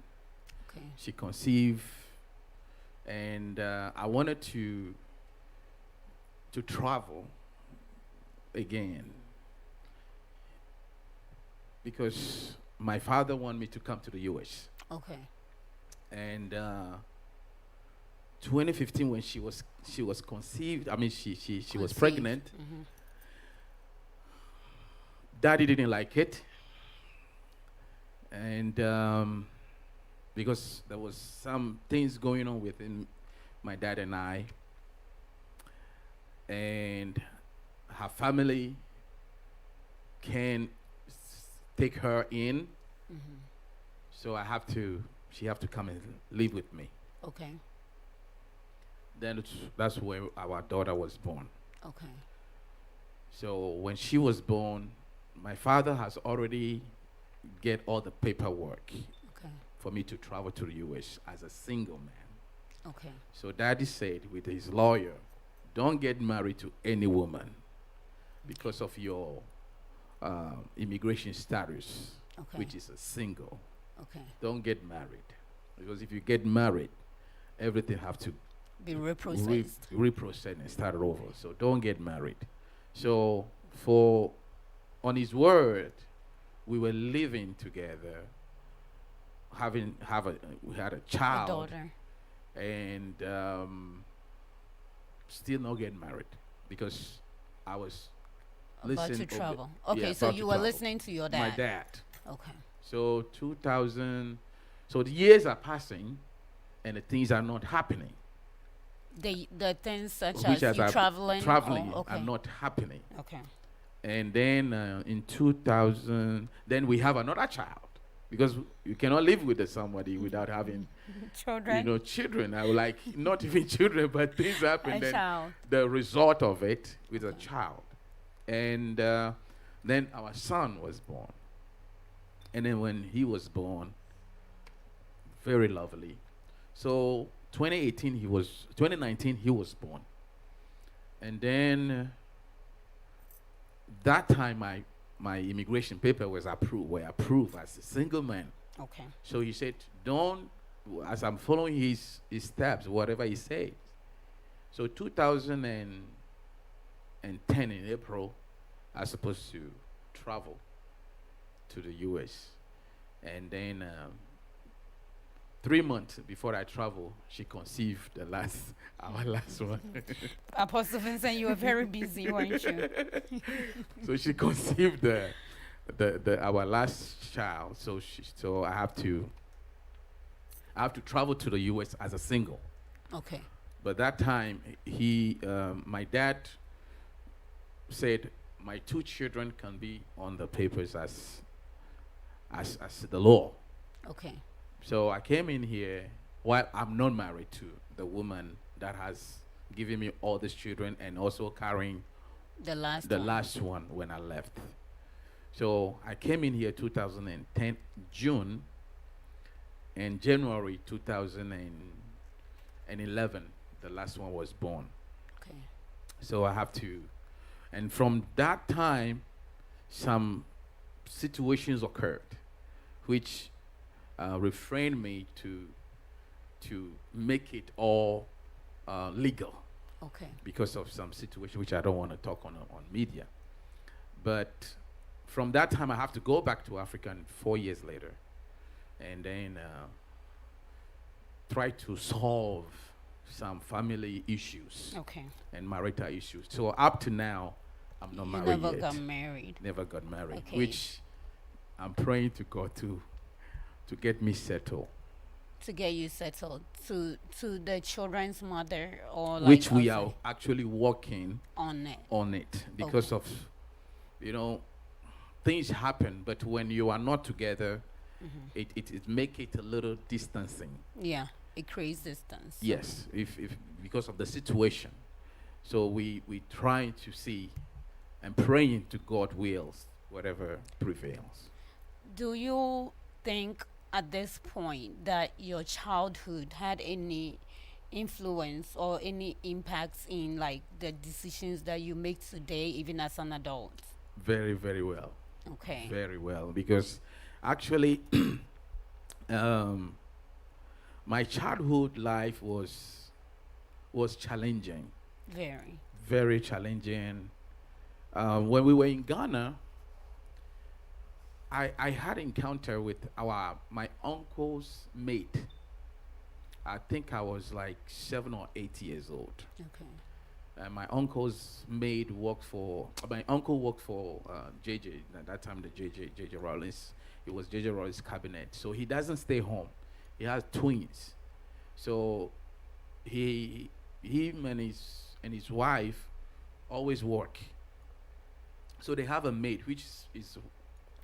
Okay. She conceived, and I wanted to travel again because my father wanted me to come to the U.S. Okay. And 2015, when she was conceived, I mean she was pregnant. Mm-hmm. Daddy didn't like it, and because there was some things going on within my dad and I, and her family can take her in, Mm-hmm. so she have to come and live with me. Okay. Then that's where our daughter was born. Okay. So when she was born, my father has already get all the paperwork Okay. for me to travel to the U.S. as a single man. Okay. So Daddy said with his lawyer, don't get married to any woman because of your immigration status, Okay. which is a single. Okay. Don't get married, because if you get married, everything have to Be reprocessed. reprocess and start over. So don't get married. So on his word, we were living together, we had a A child, daughter. and still not getting married because I was About to listening. travel. Okay, yeah, so about you to were travel. listening to your dad. My dad. Okay. So 2000. So the years are passing, and the things are not happening. The things such Which as you are traveling. traveling Oh, okay. are not happening. Okay. And then in 2000, then we have another child, because you cannot live with somebody without having, Children. children. I would like not even children, but things happen. A Then child. the result of it with a child, and then our son was born. And then when he was born, very lovely. So 2019 he was born, and then that time my immigration paper were approved as a single man. Okay. So he said, don't, as I'm following his steps, whatever he says. So 2010 in April, I was supposed to travel to the U.S. And then 3 months before I travel, she conceived our last one. Apostle Vincent, you were very busy, weren't you? So she conceived our last child. So I have to travel to the U.S. as a single. Okay. But that time, my dad said my 2 children can be on the papers as the law. Okay. So I came in here while I'm not married to the woman that has given me all these children and also carrying The last the one. last one when I left. So I came in here 2010 June, and January 2011 the last one was born. Okay. So I have to, and from that time some situations occurred which refrained me to make it all legal Okay. because of some situation which I don't want to talk on media. But from that time, I have to go back to Africa 4 years later, and then try to solve some family issues Okay. and marital issues. So up to now, I'm not You married never yet. got married. Never got married, Okay. which I'm praying to God to get me settled. To get you settled to the children's mother, or like Which we outside are actually working on it. on it because of, you know, things happen, but when you are not together, it make it a little distancing. Yeah, it creates distance. Yes, if because of the situation. So we trying to see and praying to God wills whatever prevails. Do you think at this point that your childhood had any influence or any impacts in like the decisions that you make today, even as an adult? Very, very well. Okay. Very well. Because actually my childhood life was challenging. Very. Very challenging. When we were in Ghana, I had encounter with my uncle's mate. I think I was like 7 or 8 years old. Okay. And my uncle's maid worked for, my uncle worked for JJ, at that time the JJ Rollins. It was JJ Rollins' cabinet. So he doesn't stay home. He has twins. So him and his wife always work. So they have a maid, which is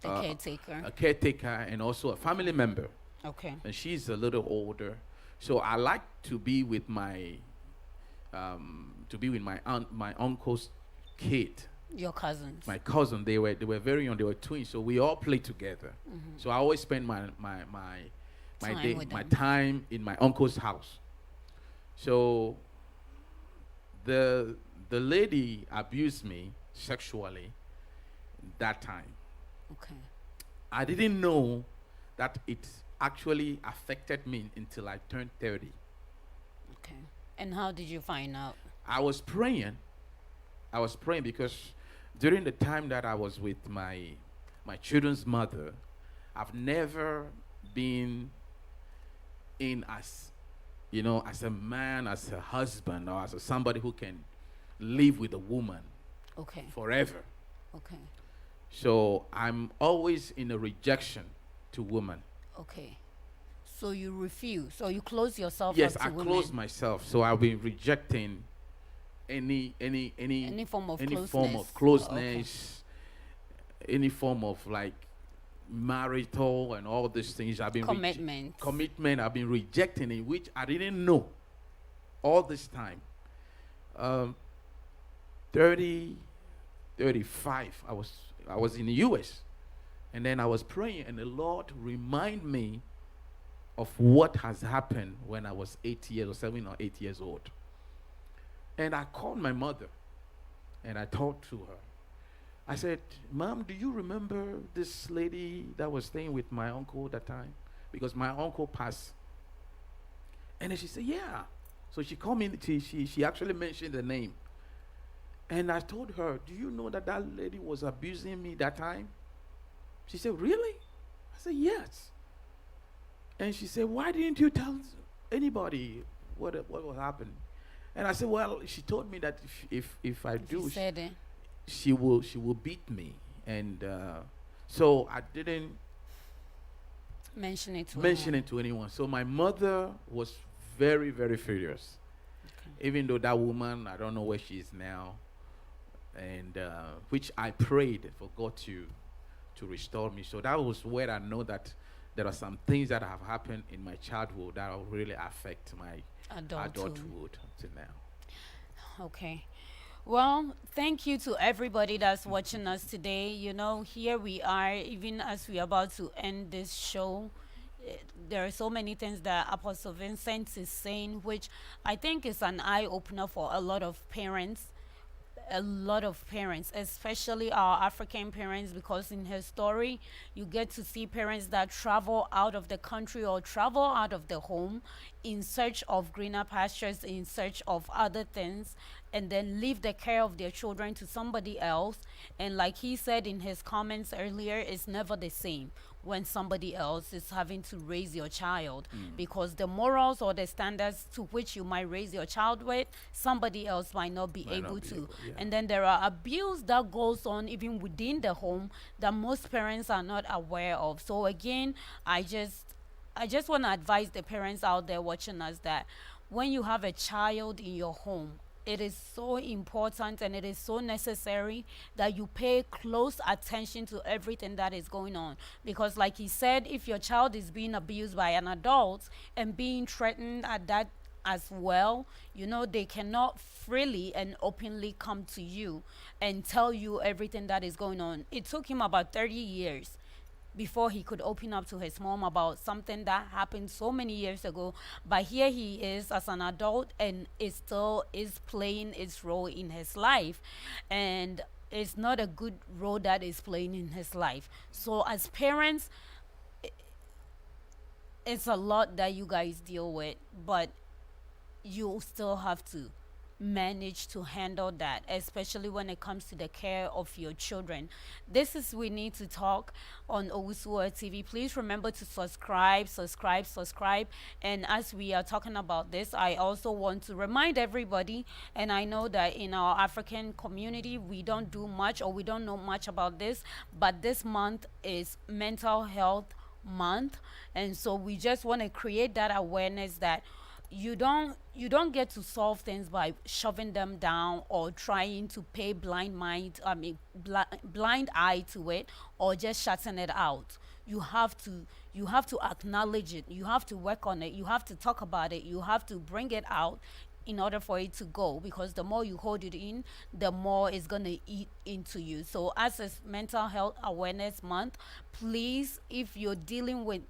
The caretaker. a caretaker and also a family member. Okay. And she's a little older. So I like to be with my aunt, my uncle's kid, Your cousins. my cousin. They were very young. They were twins. So we all played together. So I always spend my Time day, with my them. time in my uncle's house. So the lady abused me sexually that time. Okay. I didn't know that it actually affected me until I turned 30. Okay. And how did you find out? I was praying because during the time that I was with my children's mother, I've never been in as, you know, as a man, as a husband, or as somebody who can live with a woman Okay. forever. Okay. So I'm always in a rejection to women. Okay. So you refuse. So you close yourself Yes, up to I women. close myself. So I've been rejecting any Any form of any closeness. form of Okay. closeness, any form of like marital and all these things. I've been Commitment. commitment. I've been rejecting it, which I didn't know all this time. 30, 35. I was in the U.S. and then I was praying, and the Lord remind me of what has happened when I was 8 years or 7 or 8 years old. And I called my mother and I talked to her. I said, Mom, do you remember this lady that was staying with my uncle that time? Because my uncle passed. And then she said, yeah. So she called me, she actually mentioned the name. And I told her, do you know that lady was abusing me that time? She said, really? I said, yes. And she said, why didn't you tell anybody what will happen? And I said, well, she told me that if I do, You said it. she will beat me. And so I didn't Mention it to mention her. it to anyone. So my mother was very, very furious. Okay. Even though that woman, I don't know where she is now, and which I prayed for God to restore me. So that was where I know that there are some things that have happened in my childhood that will really affect my adulthood till now. Okay. Well, thank you to everybody that's watching us today. You know, here we are, even as we're about to end this show. There are so many things that Apostle Vincent is saying, which I think is an eye opener for a lot of parents. a lot of parents, especially our African parents, because in her story, you get to see parents that travel out of the country or travel out of the home in search of greener pastures, in search of other things, and then leave the care of their children to somebody else. And like he said in his comments earlier, it's never the same when somebody else is having to raise your child, because the morals or the standards to which you might raise your child with, somebody else might not be Might not able be to. able, yeah. And then there are abuse that goes on even within the home that most parents are not aware of. So again, I just want to advise the parents out there watching us that when you have a child in your home, it is so important and it is so necessary that you pay close attention to everything that is going on. Because, like he said, if your child is being abused by an adult and being threatened at that as well, they cannot freely and openly come to you and tell you everything that is going on. It took him about 30 years before he could open up to his mom about something that happened so many years ago. But here he is as an adult, and it still is playing its role in his life. And it's not a good role that is playing in his life. So as parents, it's a lot that you guys deal with, but you still have to manage to handle that, especially when it comes to the care of your children. This is We Need to Talk on Owusuwa TV. Please remember to subscribe. And as we are talking about this, I also want to remind everybody, and I know that in our African community, we don't do much or we don't know much about this, but this month is mental health month. And so we just want to create that awareness that you don't get to solve things by shoving them down or trying to pay blind eye to it, or just shutting it out. You have to acknowledge it, you have to work on it, you have to talk about it, you have to bring it out in order for it to go, because the more you hold it in, the more it's going to eat into you. So as it's mental health awareness month, please, if you're dealing with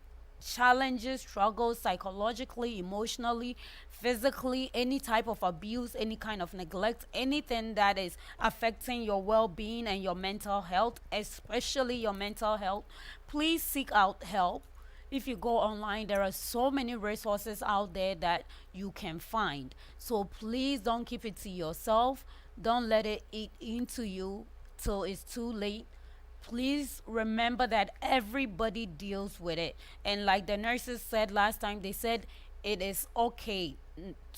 challenges, struggles, psychologically, emotionally, physically, any type of abuse, any kind of neglect, anything that is affecting your well-being and your mental health, especially your mental health, please seek out help. If you go online, there are so many resources out there that you can find. So please don't keep it to yourself. Don't let it eat into you till it's too late. Please remember that everybody deals with it. And like the nurses said last time, they said it is okay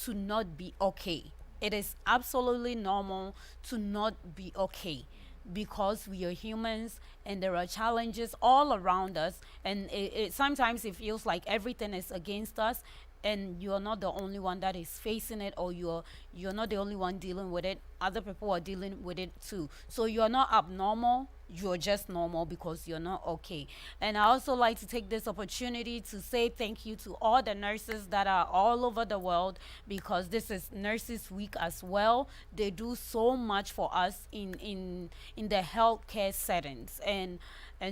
to not be okay. It is absolutely normal to not be okay, because we are humans and there are challenges all around us, and sometimes it feels like everything is against us, and you're not the only one that is facing it, or you're not the only one dealing with it. Other people are dealing with it too. So you're not abnormal, you're just normal because you're not okay. And I also like to take this opportunity to say thank you to all the nurses that are all over the world, because this is Nurses Week as well. They do so much for us in the healthcare settings, and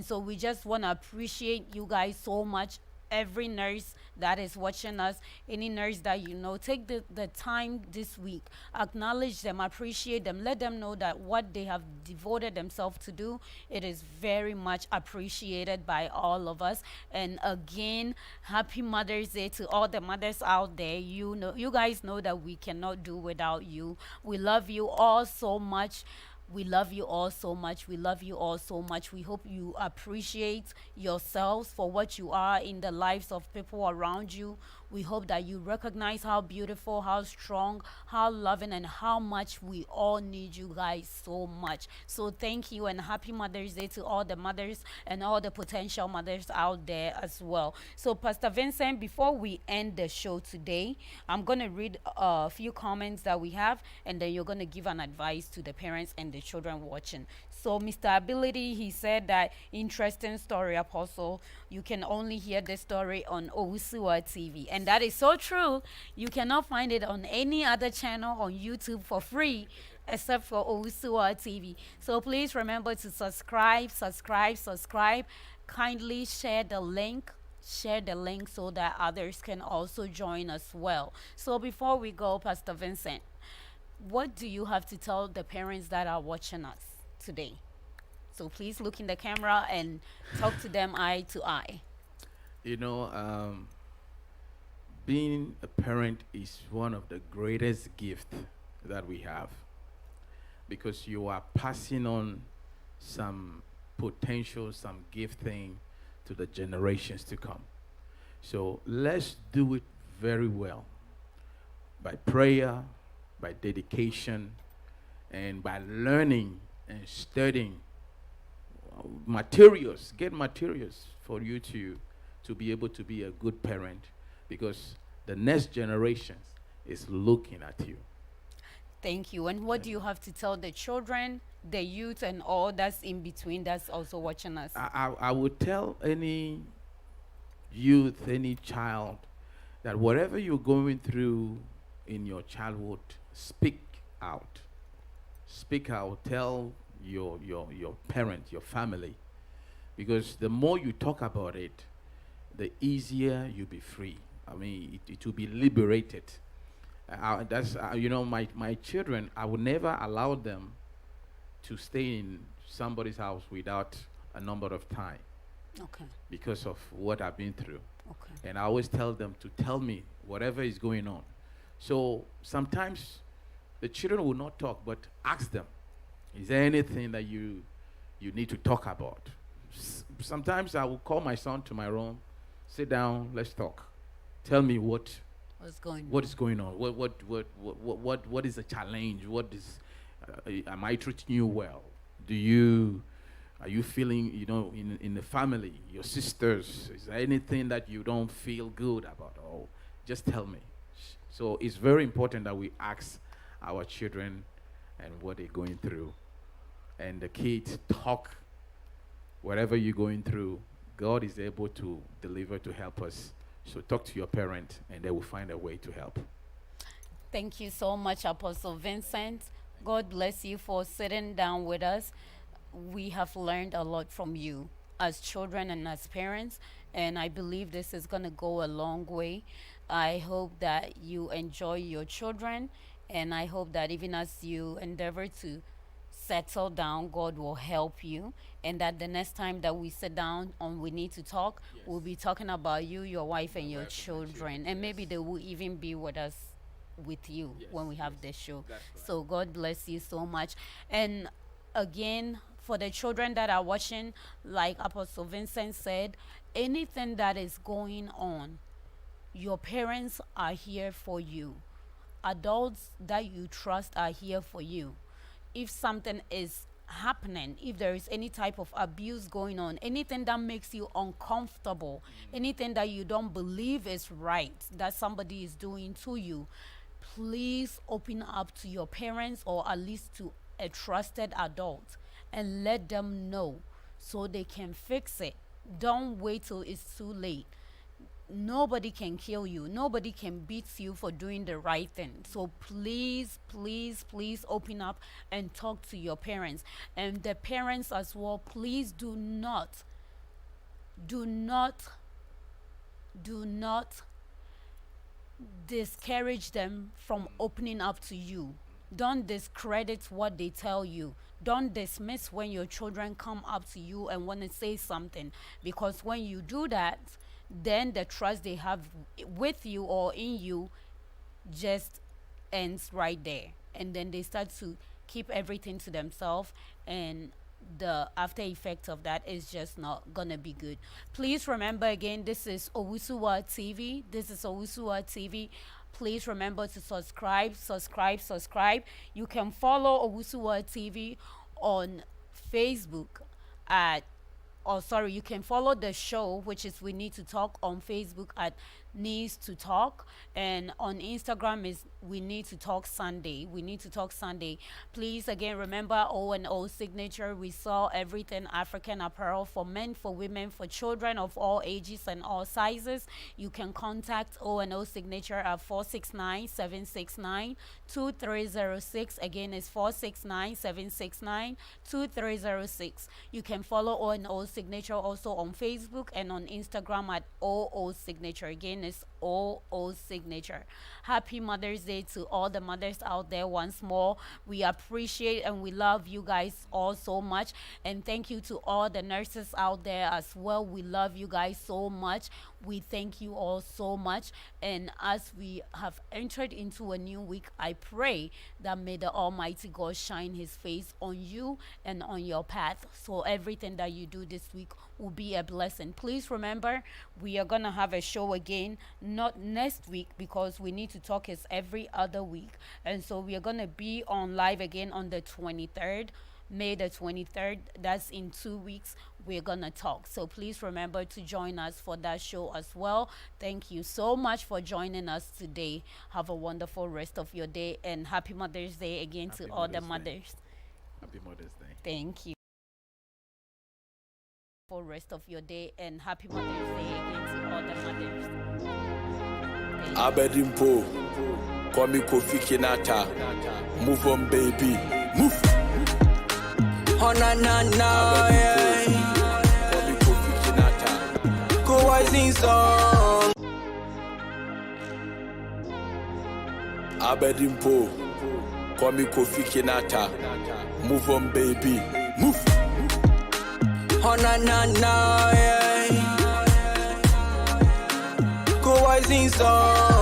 so we just want to appreciate you guys so much. Every nurse that is watching us, any nurse that take the time this week, acknowledge them, appreciate them, let them know that what they have devoted themselves to do, it is very much appreciated by all of us. And again, happy Mother's Day to all the mothers out there. You guys know that we cannot do without you. We love you all so much. We love you all so much. We love you all so much. We hope you appreciate yourselves for what you are in the lives of people around you. We hope that you recognize how beautiful, how strong, how loving, and how much we all need you guys so much. So thank you, and happy Mother's Day to all the mothers and all the potential mothers out there as well. So Pastor Vincent, before we end the show today, I'm going to read a few comments that we have, and then you're going to give an advice to the parents and the children watching. So Mr. Ability, he said that interesting story, Apostle. You can only hear this story on Owusuwa TV. And that is so true. You cannot find it on any other channel on YouTube for free except for Owusuwa TV. So please remember to subscribe. Kindly share the link so that others can also join as well. So before we go, Pastor Vincent, what do you have to tell the parents that are watching us today? So please look in the camera and talk to them eye to eye. You know, being a parent is one of the greatest gifts that we have because you are passing on some potential, some gifting to the generations to come. So let's do it very well by prayer, by dedication, and by learning and studying materials. Get materials for you to be able to be a good parent because the next generation is looking at you. Thank you. And what do you have to tell the children, the youth, and all that's in between that's also watching us? I would tell any youth, any child, that whatever you're going through in your childhood, speak out. Speak out. Tell your parent, your family, because the more you talk about it, the easier you be free. I mean, it will be liberated. That's you know, my children. I would never allow them to stay in somebody's house without a number of time Okay. because of what I've been through. Okay. And I always tell them to tell me whatever is going on. So sometimes the children will not talk, but ask them, is there anything that you need to talk about? Sometimes I will call my son to my room, sit down, let's talk. Tell me what What's going what is going on. What is the challenge? What is am I treating you well? Are you feeling, you know, in the family, your sisters, is there anything that you don't feel good about? Oh, just tell me. So it's very important that we ask our children and what they're going through. And the kids talk whatever you're going through. God is able to deliver to help us. So talk to your parent and they will find a way to help. Thank you so much, Apostle Vincent. God bless you for sitting down with us. We have learned a lot from you as children and as parents, and I believe this is going to go a long way. I hope that you enjoy your children, and I hope that even as you endeavor to settle down, God will help you, and that the next time that we sit down and we need to talk, we'll be talking about you, your wife, and your children, and maybe they will even be with us with you when we have this show. So God bless you so much. And again, for the children that are watching, like Apostle Vincent said, anything that is going on, your parents are here for you. Adults that you trust are here for you. If something is happening, if there is any type of abuse going on, anything that makes you uncomfortable, anything that you don't believe is right that somebody is doing to you, please open up to your parents or at least to a trusted adult and let them know so they can fix it. Don't wait till it's too late. Nobody can kill you. Nobody can beat you for doing the right thing. So please, please, please open up and talk to your parents. And the parents as well, please do not, do not, do not discourage them from opening up to you. Don't discredit what they tell you. Don't dismiss when your children come up to you and want to say something, because when you do that, then the trust they have with you or in you just ends right there, and then they start to keep everything to themselves, and the after effect of that is just not gonna be good. Please remember, again, this is Owusuwa TV. Please remember to subscribe. You can follow Owusuwa TV on Facebook at, you can follow the show, which is We Need to Talk, on Facebook at Needs to Talk, and on Instagram is We Need to Talk Sunday. Please, again, remember O&O Signature. We sell everything African apparel for men, for women, for children of all ages and all sizes. You can contact O&O Signature at 469-769-2306. Again, it's 469-769-2306. You can follow O&O Signature also on Facebook and on Instagram at OO Signature. Again, it's OO signature. Happy Mother's Day to all the mothers out there once more. We appreciate and we love you guys all so much. And thank you to all the nurses out there as well. We love you guys so much. We thank you all so much. And as we have entered into a new week, I pray that may the Almighty God shine his face on you and on your path. So everything that you do this week will be a blessing. Please remember, we are going to have a show again, not next week, because We Need to Talk is every other week. And so we are going to be on live again on the 23rd. May the 23rd, that's in 2 weeks, we're gonna talk. So please remember to join us for that show as well. Thank you so much for joining us today. Have a wonderful rest of your day, and happy Mother's Day again Happy to all the Mother's Day. mothers. Happy Mother's Day. Thank you. For rest of your day, and happy Mother's Day again to all the mothers. Thank you. Abedimpo, Kwame Kofi Kinata. Move on, baby. Move. Oh na na na, yeah. Kwame Kofi Kinata. Go Rising song. Abedimpo, Kwame Kofi Kinata. Move on, baby. Move. Oh na na na, yeah. Go Rising song.